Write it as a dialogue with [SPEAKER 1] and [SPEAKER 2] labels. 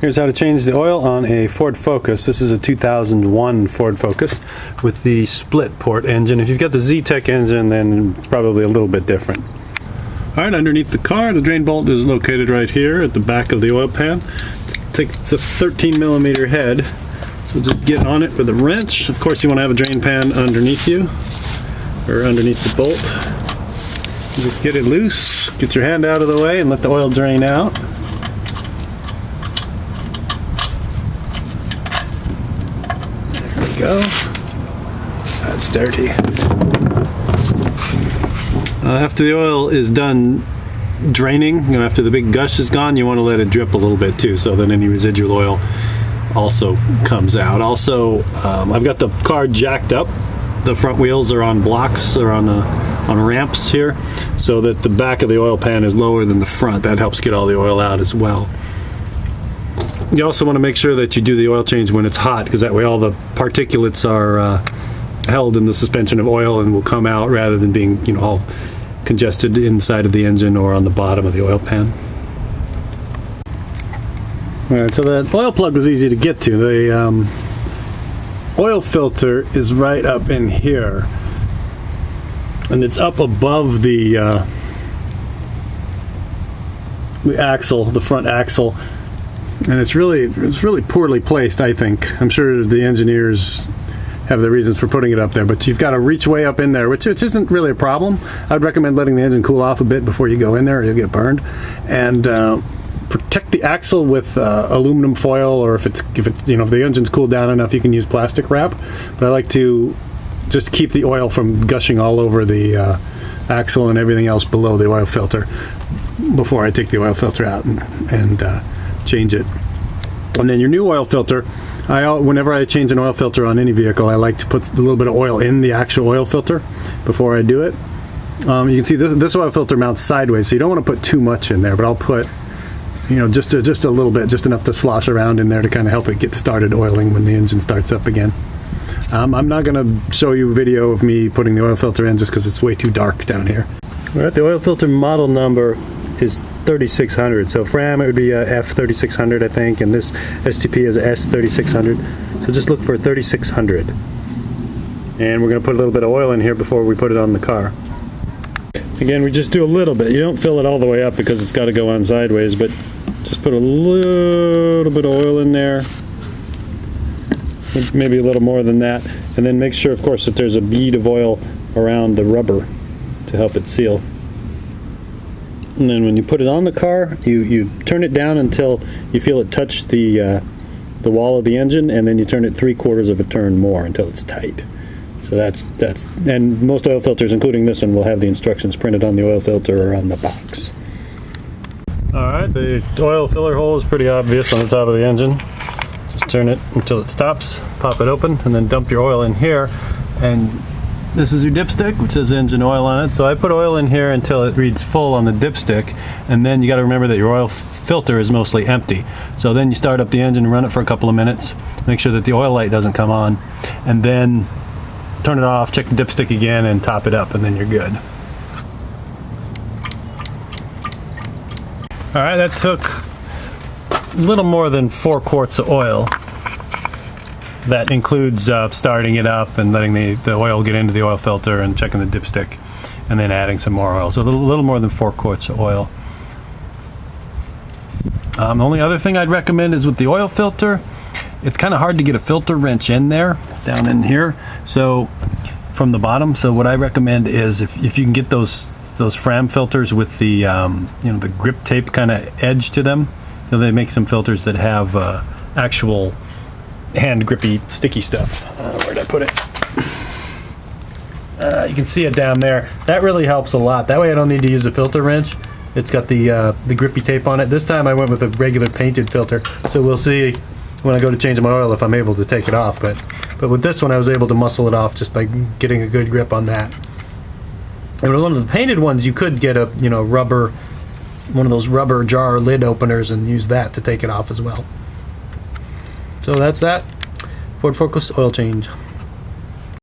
[SPEAKER 1] Here's how to change the oil on a Ford Focus. This is a 2001 Ford Focus with the split port engine. If you've got the Z-Tech engine, then it's probably a little bit different. Alright, underneath the car, the drain bolt is located right here at the back of the oil pan. Take the 13mm head, so just get on it with a wrench. Of course, you want to have a drain pan underneath you, or underneath the bolt. Just get it loose, get your hand out of the way, and let the oil drain out. Go. That's dirty. After the oil is done draining, after the big gush is gone, you want to let it drip a little bit too, so that any residual oil also comes out. Also, I've got the car jacked up. The front wheels are on blocks, or on ramps here, so that the back of the oil pan is lower than the front. That helps get all the oil out as well. You also want to make sure that you do the oil change when it's hot, because that way all the particulates are held in the suspension of oil and will come out, rather than being, all congested inside of the engine or on the bottom of the oil pan. Alright, so that oil plug was easy to get to. The oil filter is right up in here, and it's up above the axle, the front axle. And it's really poorly placed, I think. I'm sure the engineers have their reasons for putting it up there, but you've got to reach way up in there, which isn't really a problem. I'd recommend letting the engine cool off a bit before you go in there, or you'll get burned. And protect the axle with aluminum foil, or if the engine's cooled down enough, you can use plastic wrap. But I like to just keep the oil from gushing all over the axle and everything else below the oil filter before I take the oil filter out and change it. And then your new oil filter, whenever I change an oil filter on any vehicle, I like to put a little bit of oil in the actual oil filter before I do it. You can see this oil filter mounts sideways, so you don't want to put too much in there, but I'll put just a little bit, just enough to slosh around in there to kind of help it get started oiling when the engine starts up again. I'm not going to show you a video of me putting the oil filter in, just because it's way too dark down here. Alright, the oil filter model number is 3600. So Fram, it would be a F3600, I think, and this STP is a S3600. So just look for 3600. And we're going to put a little bit of oil in here before we put it on the car. Again, we just do a little bit. You don't fill it all the way up because it's got to go on sideways, but just put a little bit of oil in there. Maybe a little more than that. And then make sure, of course, that there's a bead of oil around the rubber to help it seal. And then when you put it on the car, you turn it down until you feel it touch the wall of the engine, and then you turn it 3/4 of a turn more until it's tight. So that's and most oil filters, including this one, will have the instructions printed on the oil filter or on the box. Alright, the oil filler hole is pretty obvious on the top of the engine. Just turn it until it stops, pop it open, and then dump your oil in here. And this is your dipstick, which says engine oil on it. So I put oil in here until it reads full on the dipstick, and then you got to remember that your oil filter is mostly empty. So then you start up the engine and run it for a couple of minutes, make sure that the oil light doesn't come on, and then turn it off, check the dipstick again, and top it up, and then you're good. Alright, that took a little more than 4 quarts of oil. That includes starting it up and letting the oil get into the oil filter and checking the dipstick, and then adding some more oil. So a little more than 4 quarts of oil. The only other thing I'd recommend is with the oil filter, it's kind of hard to get a filter wrench in there, down in here, so from the bottom. So what I recommend is if you can get those Fram filters with the the grip tape kind of edge to them. So they make some filters that have actual hand grippy sticky stuff. Where'd I put it? You can see it down there. That really helps a lot. That way I don't need to use a filter wrench. It's got the grippy tape on it. This time I went with a regular painted filter, so we'll see when I go to change my oil if I'm able to take it off. But with this one I was able to muscle it off just by getting a good grip on that. And with one of the painted ones, you could get a one of those rubber jar lid openers and use that to take it off as well. So that's that. Ford Focus oil change.